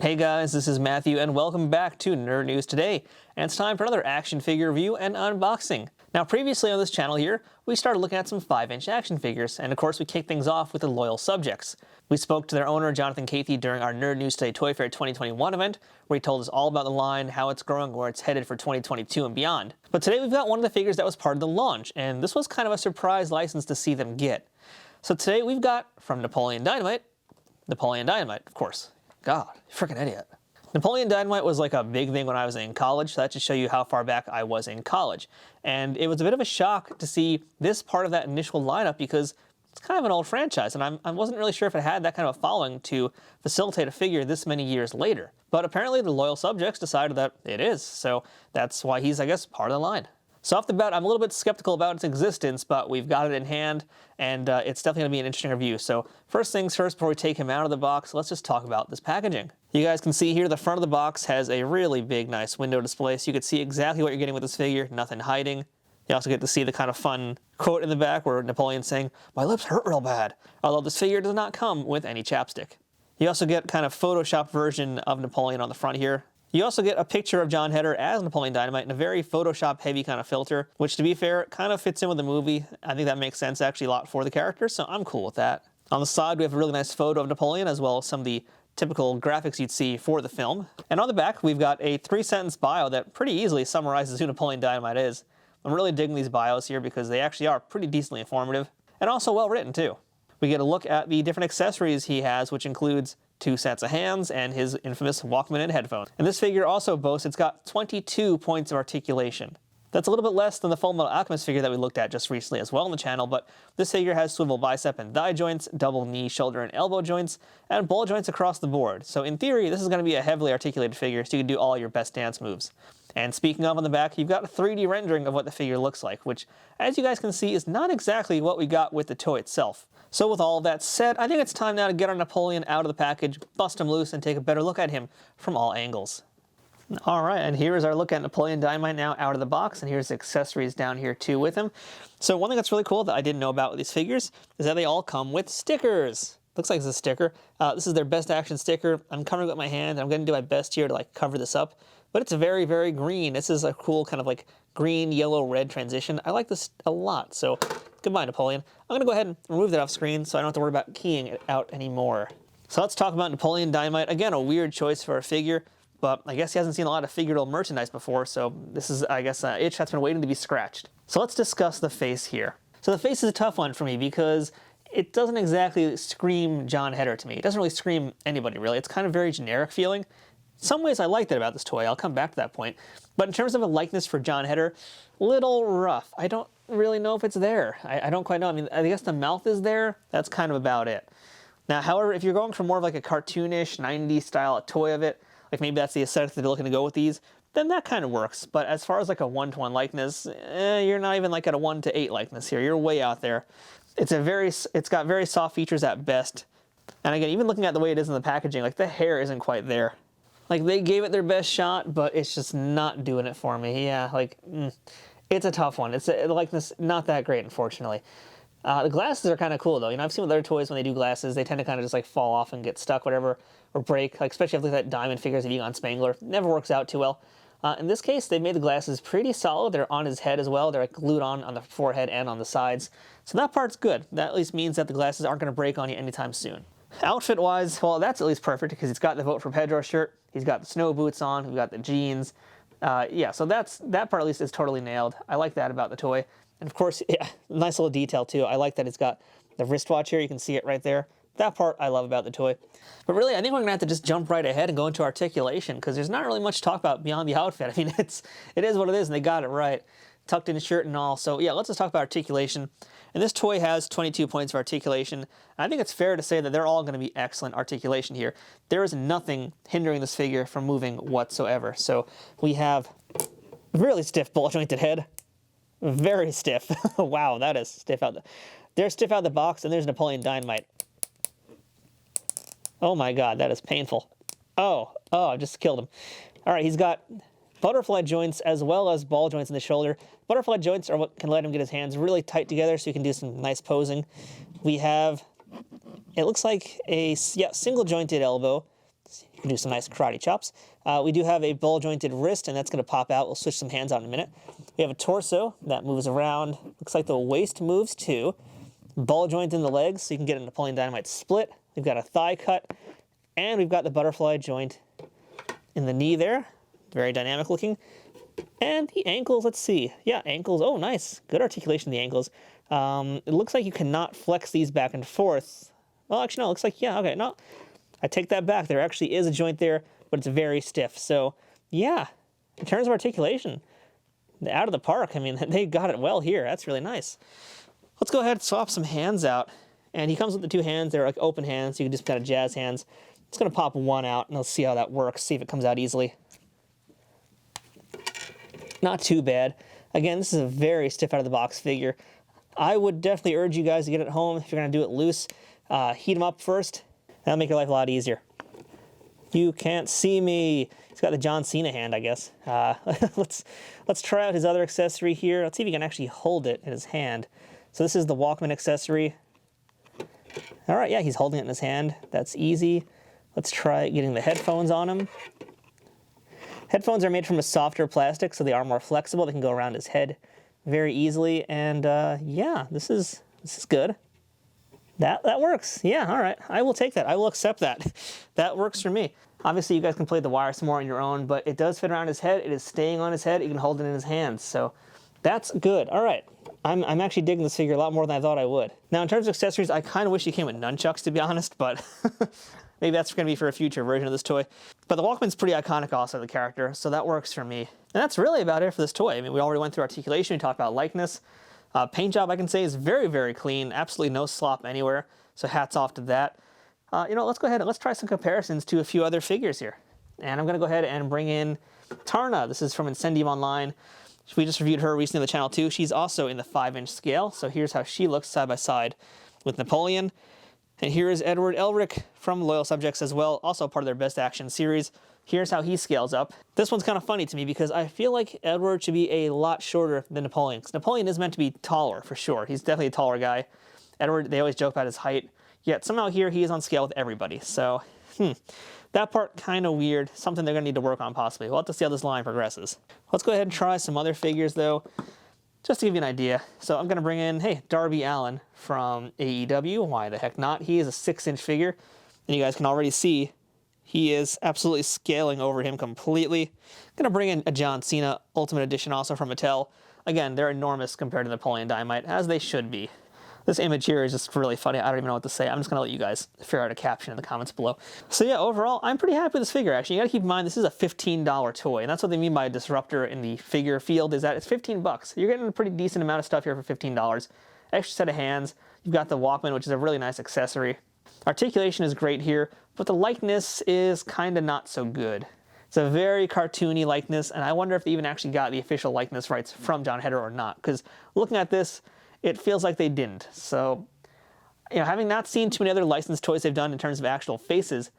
Hey guys, this is Matthew and welcome back to Nerd News Today, and it's time for another action figure review and unboxing. Now previously on this channel here, we started looking at some 5-inch action figures, and of course we kicked things off with the Loyal Subjects. We spoke to their owner, Jonathan Cathy, during our Nerd News Today Toy Fair 2021 event, where he told us all about the line, how it's growing, where it's headed for 2022 and beyond. But today we've got one of the figures that was part of the launch, and this was kind of a surprise license to see them get. So today we've got, from Napolen Dynamite, of course. God, freaking idiot. Napolen Dynamite was like a big thing when I was in college, so that should show you how far back I was in college. And it was a bit of a shock to see this part of that initial lineup because it's kind of an old franchise, and I wasn't really sure if it had that kind of a following to facilitate a figure this many years later. But apparently the Loyal Subjects decided that it is, so that's why he's, I guess, part of the line. So off the bat, I'm a little bit skeptical about its existence, but we've got it in hand, and it's definitely going to be an interesting review. So first things first, before we take him out of the box, let's just talk about this packaging. You guys can see here the front of the box has a really big, nice window display, so you can see exactly what you're getting with this figure, nothing hiding. You also get to see the kind of fun quote in the back where Napoleon's saying, "My lips hurt real bad," although this figure does not come with any chapstick. You also get kind of Photoshop version of Napoleon on the front here. You also get a picture of Jon Heder as Napolen Dynamite in a very Photoshop-heavy kind of filter, which, to be fair, kind of fits in with the movie. I think that makes sense actually a lot for the character, so I'm cool with that. On the side, we have a really nice photo of Napoleon, as well as some of the typical graphics you'd see for the film. And on the back, we've got a 3-sentence bio that pretty easily summarizes who Napolen Dynamite is. I'm really digging these bios here because they actually are pretty decently informative, and also well written too. We get a look at the different accessories he has, which includes 2 sets of hands, and his infamous Walkman and headphones. And this figure also boasts it's got 22 points of articulation. That's a little bit less than the Full Metal Alchemist figure that we looked at just recently as well on the channel, but this figure has swivel bicep and thigh joints, double knee, shoulder, and elbow joints, and ball joints across the board. So in theory, this is going to be a heavily articulated figure, so you can do all your best dance moves. And speaking of on the back, you've got a 3D rendering of what the figure looks like, which, as you guys can see, is not exactly what we got with the toy itself. So with all of that said, I think it's time now to get our Napoleon out of the package, bust him loose, and take a better look at him from all angles. Alright, and here is our look at Napolen Dynamite now out of the box, and here's the accessories down here too with him. So one thing that's really cool that I didn't know about with these figures is that they all come with stickers. Looks like it's a sticker. This is their Best Action sticker. I'm covering it with my hand, and I'm going to do my best here to like cover this up. But it's very, very green. This is a cool kind of like green, yellow, red transition. I like this a lot, so goodbye, Napoleon. I'm going to go ahead and remove that off screen so I don't have to worry about keying it out anymore. So let's talk about Napolen Dynamite. Again, a weird choice for a figure, but I guess he hasn't seen a lot of figural merchandise before, so this is, I guess, an itch that's been waiting to be scratched. So let's discuss the face here. So the face is a tough one for me because it doesn't exactly scream Jon Heder to me. It doesn't really scream anybody, really. It's kind of very generic feeling. In some ways I like that about this toy, I'll come back to that point. But in terms of a likeness for Jon Heder, little rough. I don't really know if it's there. I don't quite know. I mean, I guess the mouth is there. That's kind of about it. Now, however, if you're going for more of like a cartoonish, 90s style toy of it, like maybe that's the aesthetic that they're looking to go with these, then that kind of works. But as far as like a 1-to-1 likeness, you're not even like at a 1-to-8 likeness here. You're way out there. It's got very soft features at best. And again, even looking at the way it is in the packaging, like the hair isn't quite there. Like, they gave it their best shot, but it's just not doing it for me. Yeah, like, it's a tough one. It's a likeness not that great, unfortunately. The glasses are kind of cool, though. You know, I've seen with other toys when they do glasses, they tend to kind of just, like, fall off and get stuck, whatever, or break. Like, especially if you look at Diamond figures of Egon Spangler. Never works out too well. In this case, they made the glasses pretty solid. They're on his head as well. They're, like, glued on the forehead and on the sides. So that part's good. That at least means that the glasses aren't going to break on you anytime soon. Outfit-wise, well, that's at least perfect because he's got the Vote for Pedro shirt, he's got the snow boots on, we've got the jeans. Yeah, so that part at least is totally nailed. I like that about the toy. And of course, yeah, nice little detail too. I like that it's got the wristwatch here. You can see it right there. That part I love about the toy. But really, I think we're going to have to just jump right ahead and go into articulation because there's not really much to talk about beyond the outfit. I mean, it is what it is, and they got it right. Tucked in the shirt and all. So yeah, let's just talk about articulation. And this toy has 22 points of articulation. I think it's fair to say that they're all going to be excellent articulation here. There is nothing hindering this figure from moving whatsoever. So we have a really stiff ball jointed head. Very stiff. Wow, that is stiff out. They're stiff out the box, and there's Napolen Dynamite. Oh my God, that is painful. Oh, I just killed him. All right, he's got butterfly joints as well as ball joints in the shoulder. Butterfly joints are what can let him get his hands really tight together so he can do some nice posing. We have, it looks like a single jointed elbow. You can do some nice karate chops. We do have a ball jointed wrist, and that's going to pop out. We'll switch some hands out in a minute. We have a torso that moves around. Looks like the waist moves too. Ball joint in the legs, so you can get a Napolen Dynamite split. We've got a thigh cut, and we've got the butterfly joint in the knee there. Very dynamic looking. And the ankles, let's see. Yeah, ankles. Oh, nice. Good articulation of the ankles. It looks like you cannot flex these back and forth. Well, actually, no, it looks like, yeah, okay, no. I take that back. There actually is a joint there, but it's very stiff. So, yeah, in terms of articulation, out of the park. I mean, they got it well here. That's really nice. Let's go ahead and swap some hands out. And he comes with the two hands. They're like open hands, so you can just kind of jazz hands. It's going to pop one out, and let's see how that works, see if it comes out easily. Not too bad. Again, this is a very stiff out-of-the-box figure. I would definitely urge you guys to get it home if you're going to do it loose. Heat them up first. That'll make your life a lot easier. You can't see me. He's got the John Cena hand, I guess. Let's try out his other accessory here. Let's see if he can actually hold it in his hand. So this is the Walkman accessory. All right, yeah, he's holding it in his hand. That's easy. Let's try getting the headphones on him. Headphones are made from a softer plastic, so they are more flexible. They can go around his head very easily. And yeah, this is good. That works. Yeah, all right. I will take that. I will accept that. That works for me. Obviously, you guys can play the wire some more on your own, but it does fit around his head. It is staying on his head. You can hold it in his hands. So that's good. All right. I'm actually digging this figure a lot more than I thought I would. Now, in terms of accessories, I kind of wish he came with nunchucks, to be honest, but maybe that's going to be for a future version of this toy. But the Walkman's pretty iconic also, the character, so that works for me. And that's really about it for this toy. I mean, we already went through articulation. We talked about likeness. Paint job, I can say, is very, very clean. Absolutely no slop anywhere, so hats off to that. You know, let's go ahead and let's try some comparisons to a few other figures here. And I'm going to go ahead and bring in Tarna. This is from Incendium Online. We just reviewed her recently on the channel too. She's also in the 5-inch scale, so here's how she looks side by side with Napoleon. And here is Edward Elric from Loyal Subjects as well, also part of their Best Action series. Here's how he scales up. This one's kind of funny to me because I feel like Edward should be a lot shorter than Napoleon, because Napoleon is meant to be taller for sure. He's definitely a taller guy. Edward, they always joke about his height, yet somehow here he is on scale with everybody. So, that part kind of weird. Something they're going to need to work on possibly. We'll have to see how this line progresses. Let's go ahead and try some other figures though, just to give you an idea. So I'm going to bring in, hey, Darby Allin from AEW. Why the heck not? He is a 6-inch figure, and you guys can already see he is absolutely scaling over him completely. I'm going to bring in a John Cena Ultimate Edition also from Mattel. Again, they're enormous compared to Napoleon Dynamite, as they should be. This image here is just really funny. I don't even know what to say. I'm just going to let you guys figure out a caption in the comments below. So yeah, overall, I'm pretty happy with this figure, actually. You got to keep in mind, this is a $15 toy, and that's what they mean by a disruptor in the figure field, is that it's 15 bucks. You're getting a pretty decent amount of stuff here for $15. Extra set of hands. You've got the Walkman, which is a really nice accessory. Articulation is great here, but the likeness is kind of not so good. It's a very cartoony likeness, and I wonder if they even actually got the official likeness rights from John Heder or not, because looking at this, it feels like they didn't. So, you know, having not seen too many other licensed toys they've done in terms of actual faces,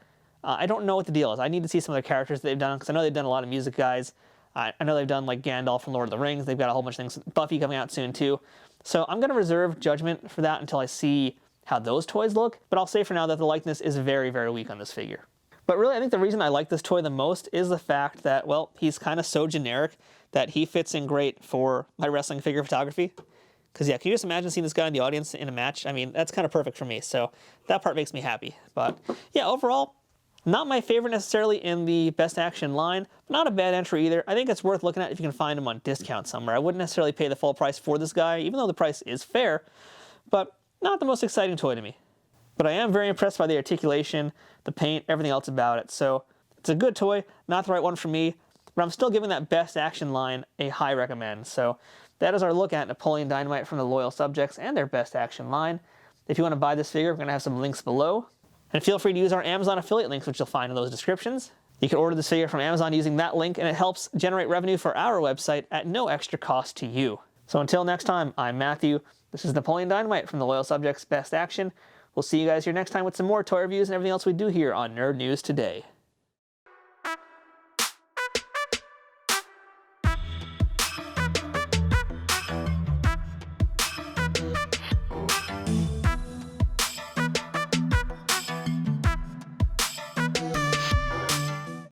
I don't know what the deal is. I need to see some of the characters that they've done, because I know they've done a lot of music guys. I know they've done like Gandalf from Lord of the Rings. They've got a whole bunch of things. Buffy coming out soon too. So I'm going to reserve judgment for that until I see how those toys look. But I'll say for now that the likeness is very, very weak on this figure. But really, I think the reason I like this toy the most is the fact that, well, he's kind of so generic that he fits in great for my wrestling figure photography. Because, yeah, can you just imagine seeing this guy in the audience in a match? I mean, that's kind of perfect for me, so that part makes me happy. But, yeah, overall, not my favorite necessarily in the Best Action line, but not a bad entry either. I think it's worth looking at if you can find him on discount somewhere. I wouldn't necessarily pay the full price for this guy, even though the price is fair, but not the most exciting toy to me. But I am very impressed by the articulation, the paint, everything else about it. So, it's a good toy, not the right one for me, but I'm still giving that Best Action line a high recommend. So, that is our look at Napolen Dynamite from the Loyal Subjects and their Best Action line. If you want to buy this figure, we're going to have some links below. And feel free to use our Amazon affiliate links, which you'll find in those descriptions. You can order this figure from Amazon using that link, and it helps generate revenue for our website at no extra cost to you. So until next time, I'm Matthew. This is Napolen Dynamite from the Loyal Subjects Best Action. We'll see you guys here next time with some more toy reviews and everything else we do here on Nerd News Today.